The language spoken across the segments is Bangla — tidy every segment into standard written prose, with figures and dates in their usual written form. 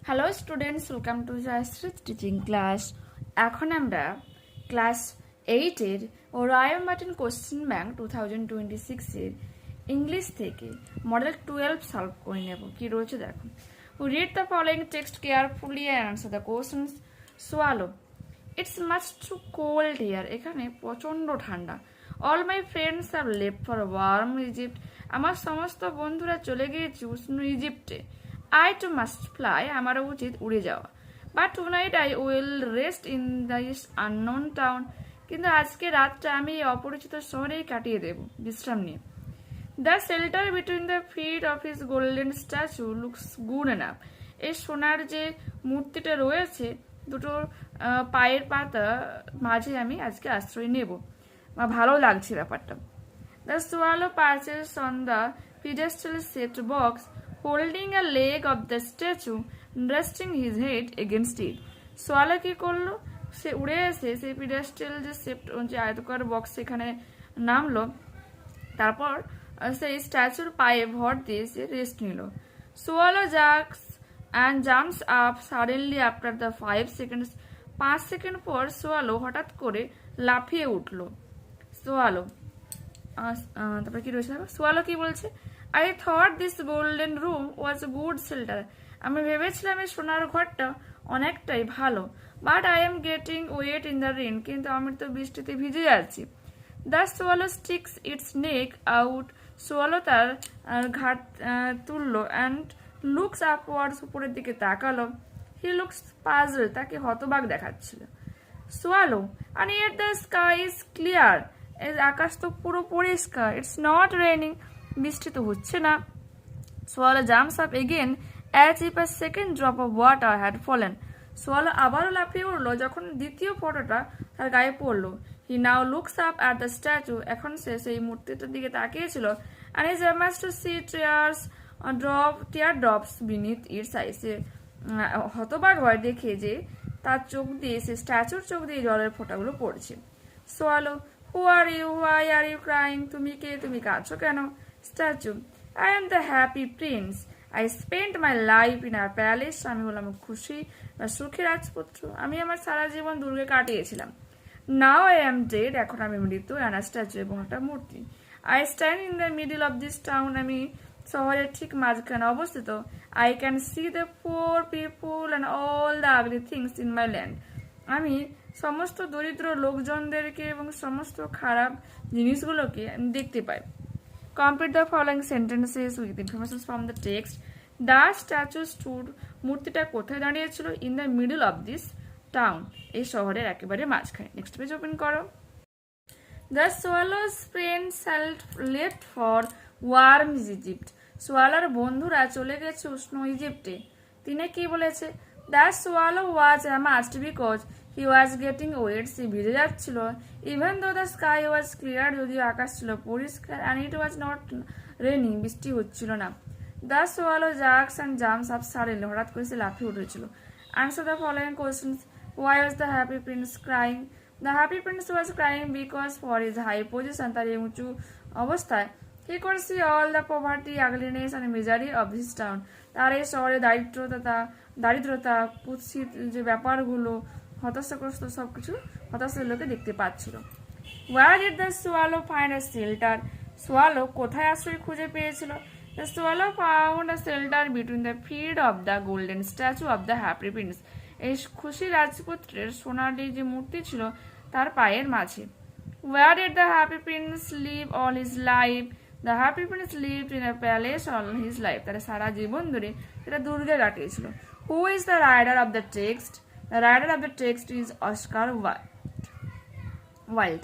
Hello students, welcome to Jayashri teaching class. এখন আমরা ক্লাস 8-এর রায়ন মার্টিন কোশ্চেন ব্যাংক 2026-এর ইংলিশ থেকে মডেল 12 সলভ করে নেব। কি রয়েছে দেখো। Read the following text carefully and answer the questions. Swallow, it's much too cold here. এখানে প্রচণ্ড ঠান্ডা। All my friends have left for warm Egypt. আমার সমস্ত বন্ধুরা চলে গিয়েছে উষ্ণ ইজিপ্টে। I too must fly, আমারও উচিত উড়ে যাওয়া। But tonight I will rest in this unknown town. কিন্তু আজকে রাতটা আমি এই অপরিচিত শহরেই কাটিয়ে দেব বিশ্রাম নিয়ে। The shelter between the feet of his golden statue looks good enough. এই সোনার যে মূর্তিটা রয়েছে দুটো পায়ের পাতা মাঝে আমি আজকে আশ্রয় নেব। ভালো লাগছে ব্যাপারটা। The swallow perches on the pedestal shaped box, holding a leg of the statue, resting his head against it. Swallow কি করলো? সে উড়ে এসে সেই পিডেস্টাল যে শেপড যে আয়তকার বক্স সেখানে নামলো, তারপর সেই স্ট্যাচুর পায়ে ভর দিয়ে সে রেস্ট নিল। Swallow jerks and jumps up suddenly after the 5 seconds. 5 second পর সোয়ালো হঠাৎ করে লাফিয়ে উঠলো। সোয়ালো তারপরে কি রয়েছে? সোয়ালো কি বলছে? I thought this golden room was good shelter. আমি ভেবেছিলাম এই সোনার ঘরটা অনেকটাই ভালো। But I am getting wet in the rain. কিন্তু আমি তো বৃষ্টিতে ভিজে যাচ্ছি। The swallow sticks its neck out. Swallow তার ঘাট তুললো অ্যান্ড লুকস আপওয়ার্ডস, উপরের দিকে তাকালো। হি লুকস পাজল, তাকে হতবাক দেখাচ্ছিল। Swallow, and yet the sky is clear. আকাশ তো পুরো পরিষ্কার। ইটস নট রেনিং, বৃষ্টি তো হচ্ছে না। Swallow jumps up again as if a second drop of water had fallen. সোয়ালো আবারও লাফিয়ে উঠলো যখন দ্বিতীয় ফটোটা তার গায়ে পড়লো। He now looks up at the statue. এখন সে সেই মূর্তিটার দিকে তাকিয়েছিল। And is amaze to see tear drops beneath its eyes. হতবাক হয় দেখে যে তার চোখ দিয়ে, সে স্ট্যাচুর চোখ দিয়ে জলের ফোঁটাগুলো পড়ছে। Swallow, who are you, why are you crying? তুমি কে? তুমি কাঁদছো কেন? Statue, I am the happy prince. I spend my life in our palace. আমি হলাম খুশি বা সুখী রাজপুত্র। আমি আমার সারা জীবন দুর্গে কাটিয়েছিলাম। Now I am dead. এখন আমি মৃত্যু। অ্যান্ড আ স্ট্যাচু, এবং একটা মূর্তি। I stand in the middle of this town. আমি শহরের ঠিক মাঝখানে অবস্থিত। I can see the poor people and all the ugly things in my land. আমি সমস্ত দরিদ্র লোকজনদেরকে এবং সমস্ত খারাপ জিনিসগুলোকে আমি দেখতে পাই। Complete the following sentences with information from the text. The statue stood, মূর্তিটা কোথায় দাঁড়িয়েছিল? In the middle of this town, এই শহরের একেবারে মাঝখানে। নেক্সট পেজ ওপেন করো। The swallows friends had left for warm Egypt. সোয়ালোর বন্ধুরা চলে গেছে উষ্ণ ইজিপ্টে। তিনি কি বলেছে? The swallow was amazed because he was getting wet. সে ভিজে যাচ্ছিল। Even though the sky was clear, যদিও আকাশ ছিল পরিষ্কার। And it was not raining, বৃষ্টি হচ্ছিল না। The swallow jerks and jumps up suddenly, হঠাৎ করে সে লাফিয়ে উঠেছিল। Answer the following questions. Why was the happy prince crying? The happy prince was crying because for his high position, তার এই উঁচু অবস্থায়। He could see all the poverty, ugliness and misery of this town. তার এই শহরে দারিদ্রতা, কুৎসিত যে ব্যাপারগুলো, হতাশাগ্রস্ত সবকিছু হতাশার লোকে দেখতে পাচ্ছিল। Where did the swallow find a shelter? সোয়ালো কোথায় আশ্রয় খুঁজে পেয়েছিল? The swallow found a shelter between the feet of the golden statue of the happy prince. এই খুশি রাজপুত্রের সোনালি যে মূর্তি ছিল তার পায়ের মাঝে। Where did the happy prince live all his life? The happy prince lived in a palace all his life. তারা সারা জীবন ধরে সেটা দুর্গে কাটিয়েছিল। Who is the writer of the text? The writer of the text is Oscar Wilde.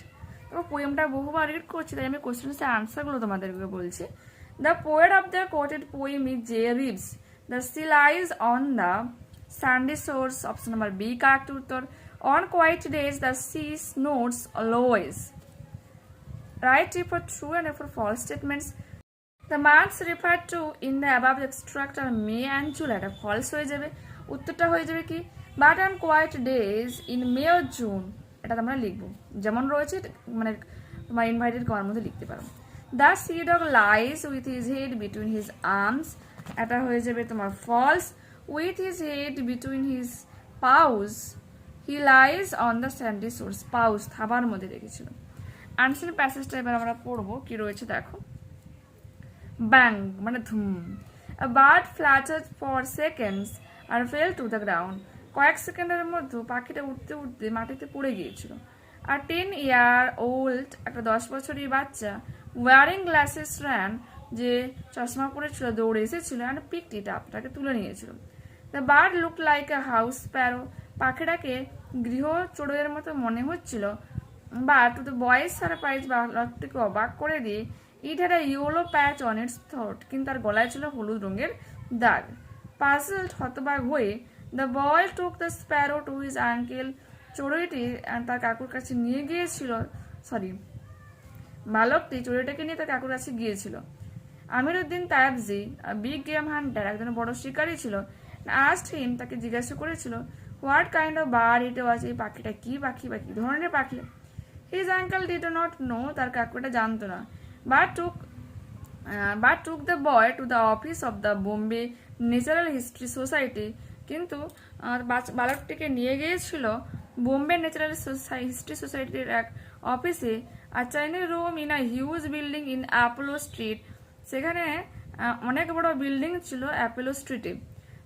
তো পোয়েমটা বহুবার রিড করছি, তাই আমি কোশ্চেন্সের আনসারগুলো তোমাদেরকে বলছি। The poet of the quoted poem is J Reeves. The sea lies on the sandy shores, option number B correct উত্তর। On quiet days the sea snows always. Right for true and for false statements. The months referred to in the above extract are May and July. এটা false হয়ে যাবে। উত্তরটা হয়ে যাবে কি? But on quiet days in May or June, এটা তোমরা লিখবো যেমন রয়েছে, মানে তোমার ইনভাইটেড করার মধ্যে লিখতে পারো। The sea dog lies with his head between his arms, এটা হয়ে যাবে তোমার false. With his head between his paws, he lies on the sandy shores. Paws থাবার মধ্যে রেখেছিল। আনসার প্যাসেজটা এবার আমরা পড়বো কি রয়েছে দেখো। ব্যাং মানে ধুম। A bird fluttered for seconds and fell to the ground. কয়েক সেকেন্ডের মধ্যে পাখিটা উঠতে উঠতে মাটিতে পড়ে গিয়েছিল। আর 10-year-old একটা 10 বছরের বাচ্চা ওয়ারিং গ্লাসেস ran যে চশমা পরেছিল দৌড়ে এসেছিল and picked it up তাকে তুলে নিয়েছিল। The bird looked like a house sparrow. পাখিটাকে গৃহ চড়ুইয়ের মতো মনে হচ্ছিল। But to the boy's surprise বালকটিকে অবাক করে দিয়ে it had a yellow patch on its throat. কিন্তু তার গলায় ছিল হলুদ রঙের দাগ। Puzzled হতবাক হয়ে the boy took the sparrow to his uncle. চড়ুইটি তার কাকুর কাছে নিয়ে গিয়েছিল বালকটি চড়ুইটাকে নিয়ে তার কাকুর কাছে গিয়েছিল। Amiruddin Tyabji big game hunter একজন বড় শিকারী ছিল। asked him তাকে জিজ্ঞাসা করেছিল what kind of bird it was, এই পাখিটা কি পাখি বা কি ধরনের পাখি। His uncle did not know, তার কাকুটা জানতো না। but took the boy to the office of the Bombay Natural History Society. কিন্তু বালকটিকে নিয়ে গিয়েছিল বোম্বে ন্যাচারাল হিস্ট্রি সোসাইটির এক অফিসে। আর চাইনি room in a huge building in Apollo street, সেখানে অনেক বড় বিল্ডিং ছিল অ্যাপোলো স্ট্রিটে।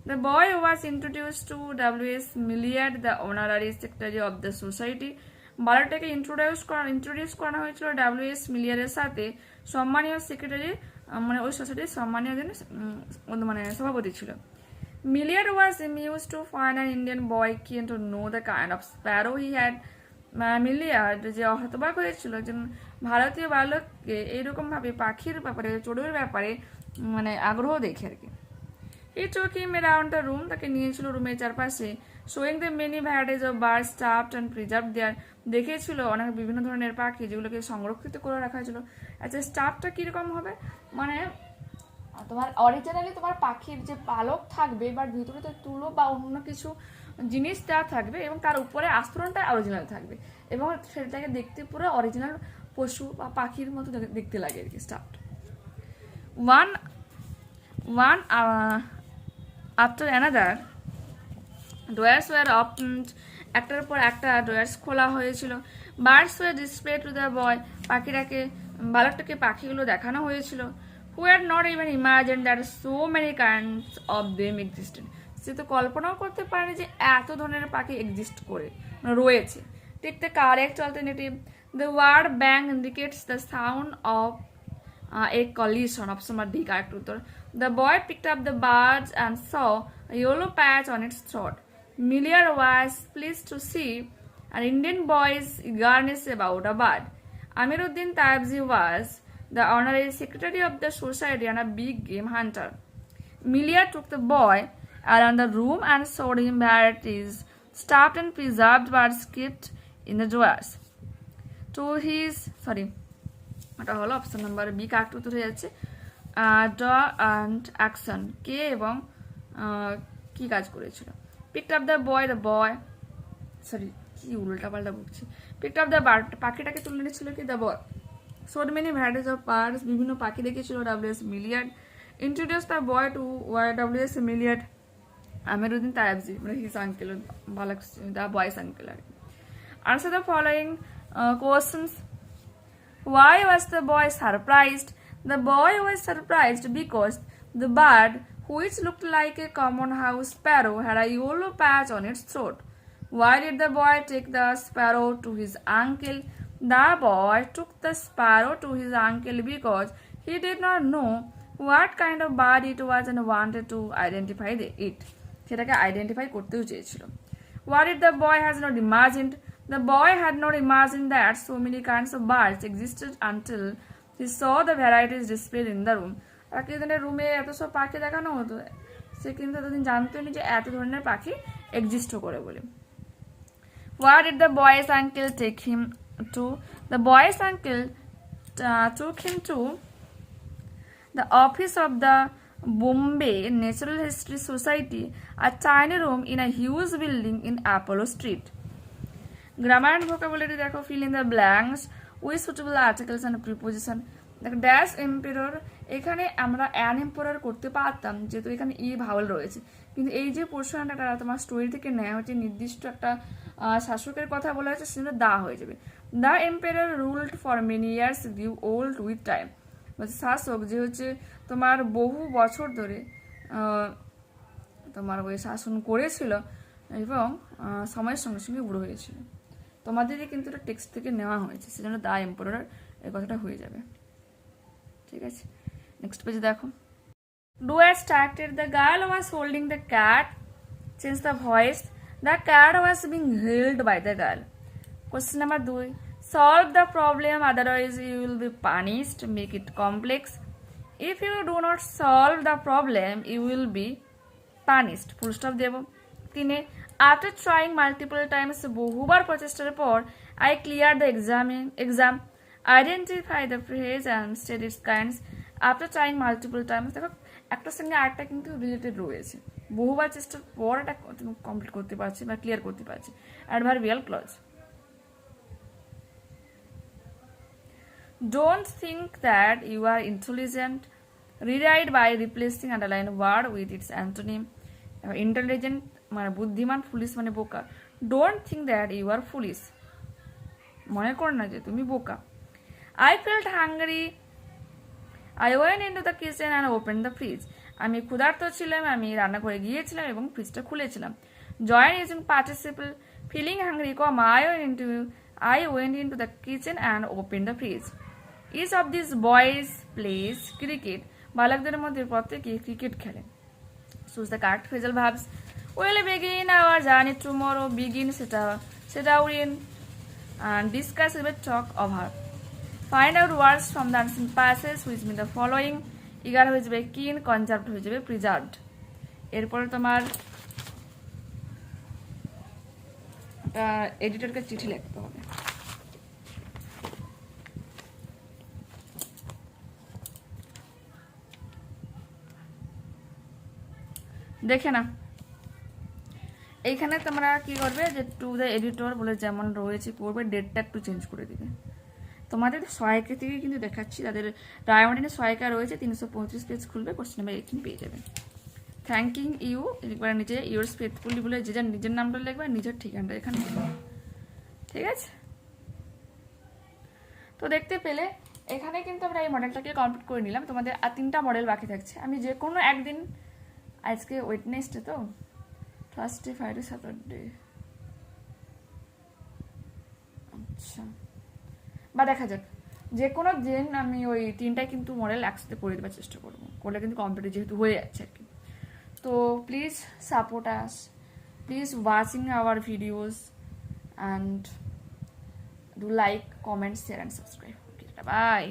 The boy was introduced to W.S. Milliard, the honorary secretary of the society. বালকটাকে ইন্ট্রোডিউস করানো হয়েছিল W.S. মিলিয়ারের সাথে, সম্মানীয় সেক্রেটারি মানে ওই সোসাইটির সম্মানীয় মানে সভাপতি ছিল। Milliard was amused to find an Indian boy keen to know the kind of sparrow he had. মিলিয়ার্ড যে হতবাক হয়েছিল যে ভারতীয় বালককে এইরকম ভাবে পাখির ব্যাপারে চড়ুইয়ের ব্যাপারে মানে আগ্রহ দেখে আর কি। He took him around the room, তাকে নিয়েছিল রুমের চারপাশে, showing the many varieties of birds stuffed and preserved there. দেখেছিল অনেক বিভিন্ন ধরনের পাখি যেগুলোকে সংরক্ষিত করে রাখা হয়েছিল। আচ্ছা, স্টাফটা কিরকম হবে মানে তোমার অরিজিনালি তোমার পাখির যে পালক থাকবে বা ভিতরে তো তুলো বা অন্য কিছু জিনিস দেওয়া থাকবে এবং তার উপরে আস্তরণটা অরিজিনাল থাকবে এবং সেটাকে দেখতে পুরো অরিজিনাল পশু বা পাখির মতো দেখতে লাগে আর কি। স্টাফটা one after another doors were opened. একটার পর একটা ডোয়ার্স খোলা হয়েছিল। Birds were display to the boy, বালকটাকে পাখিগুলো দেখানো হয়েছিল। who had not even imagined that so many kinds of them existed. সে তো কল্পনাও করতে পারেনি যে এত ধরনের পাখি এক্সিস্ট করে রয়েছে। Take the correct alternative. The word bang indicates the sound of a collision. Option D correct উত্তর। The boy picked up the birds and saw a yellow patch on its throat. Milliard was pleased to see an Indian boy's eagerness about a bird. Amiruddin Taibji was the honorary secretary of the society and a big game hunter. Milliard took the boy around the room and showed him varieties stuffed and preserved birds kept in the drawers. To his এটা হলো অপশন নাম্বার বি কারেক্ট উত্তর হয়ে যাচ্ছে। ড অ্যান্ড অ্যাকশন কে এবং কি কাজ করেছিল। পিকড আপ দ্য বয় কি উল্টা পাল্টা বলছি। পিকড আপ দ্য বার্ড, পাখিটাকে তুলে নিয়েছিল কি the boy. Showed many varieties of birds, বিভিন্ন পাখি দেখেছিল W.S. Millard. Introduce the boy to W.S. Millard. Amiruddin Tyabji মানে হিজ আঙ্কেল, বালক দ্য বয়েস আঙ্কেল আর কি। Answer the following questions. Why was the boy surprised? The boy was surprised because the bird, which looked like a common house sparrow, had a yellow patch on its throat. Why did the boy take the sparrow to his uncle? The boy took the sparrow to his uncle because he did not know what kind of bird it was and wanted to identify it. সেটাকে আইডেন্টিফাই করতেও চেয়েছিল। What did the boy has not imagined? The boy had not imagined that so many kinds of birds existed until he saw the varieties displayed in the room. তাকে রুমে এত সব পাখি দেখানো হতো, সে কিন্তু এতদিন জানতোই না যে এত ধরনের পাখি এক্সিস্ট করে বলে। Where did the boy's uncle take him to? The boy's uncle took him to the office of the Bombay Natural History Society, a tiny room in a huge building in Apollo Street. Grammar and vocabulary দেখো, fill in the blanks with suitable articles and preposition. দেখো ড্যাশ এম্পেরর, এখানে আমরা অ্যান এম্পেরর করতে পারতাম যেহেতু এখানে ই ভাওয়াল রয়েছে, কিন্তু এই যে পোর্শনটা তোমার স্টোরি থেকে নেওয়া হচ্ছে, নির্দিষ্ট একটা শাসকের কথা বলা হয়েছে, সেটা দা হয়ে যাবে। The empire ruled for many years গ্রিউ old with time. শাসক যে হচ্ছে তোমার বহু বছর ধরে তোমার ওই শাসন করেছিল এবং সময়ের সঙ্গে সঙ্গে বুড়ো হয়েছিল। তোমাদেরই কিন্তু এটা টেক্সট থেকে নেওয়া হয়েছে, সেজন্য দ্য এম্পায়ার এই কথাটা হয়ে যাবে। ঠিক আছে, নেক্সট পেজে দেখো। Do I started, the girl was holding the cat. Change the voice. The cat was being held by the girl. Question number 2. Solve the problem, otherwise you will be punished. Make it complex. If you do not solve the problem, you will be punished. Full stop Dev. 3. After trying multiple times, বহুবার প্রচেষ্টার পর, I cleared the exam. Identify the phrase and state its kinds. After trying multiple times, দেখো একটার সঙ্গে আরেকটা কিন্তু রিলেটেড রয়েছে। বহুবার চেষ্টার পর এটা তুমি কমপ্লিট করতে পারছি বা ক্লিয়ার করতে পারছি। Adverbial clause. Don't think that you are intelligent. Rewrite by replacing underlined word with its antonym. Intelligent মানে বুদ্ধিমান, ফুলিশ মানে বোকা। Don't think that you are foolish. মনে কর না যে তুমি বোকা। I felt hungry. I went into the kitchen and opened the fridge. আমি ক্ষুধার্ত ছিলাম, আমি রান্না করে গিয়েছিলাম এবং ফ্রিজটা খুলেছিলাম। Join using participle. Feeling hungry, I went into the kitchen and opened the fridge. Each of these boys plays cricket. বালকদের মধ্যে প্রত্যেকেই ক্রিকেট খেলে। Choose the correct phrasal verbs. We'll begin our journey tomorrow. Begin সেটা win and discuss with talk over. Find out words from the unseen passage which mean the following. eager হয়ে যাবে keen, conserved হয়ে যাবে preserved. এরপরে তোমার এডিটরকে চিঠি লিখতে হবে। দেখে না, এইখানে তোমরা কি করবে যে টু দ্য এডিটর বলে যেমন রয়েছে করবে, ডেটটা একটু চেঞ্জ করে দিবে। তোমাদের সহায়িকা থেকে কিন্তু দেখাচ্ছি, তাদের ডায়মন্ডের সহায়িকা রয়েছে, 335 পেজ খুলবে, কোশ্চেন নাম্বার 18 পেয়ে যাবে। থ্যাঙ্কিং ইউ একবার নিচে ইউর্স ফেথফুলি বলে যে যার নিজের নামটা লিখবে, নিজের ঠিকানাটা এখানে। ঠিক আছে, তো দেখতে পেলে এখানে কিন্তু আমরা এই মডেলটাকে কমপ্লিট করে নিলাম। তোমাদের আর 3টা মডেল বাকি থাকছে। আমি যে কোনো একদিন, আজকে ওয়েডনেসডে তো, থার্সডে, ফ্রাইডে, স্যাটারডে, আচ্ছা বা দেখা যাক, যে কোনো দিন আমি ওই 3টাই কিন্তু মডেল একসাথে করে দেওয়ার চেষ্টা করবো, করলে কিন্তু কমপ্লিট যেহেতু হয়ে যাচ্ছে আর কি। তো please support us, please watching our videos and do like, comment, share and subscribe. By.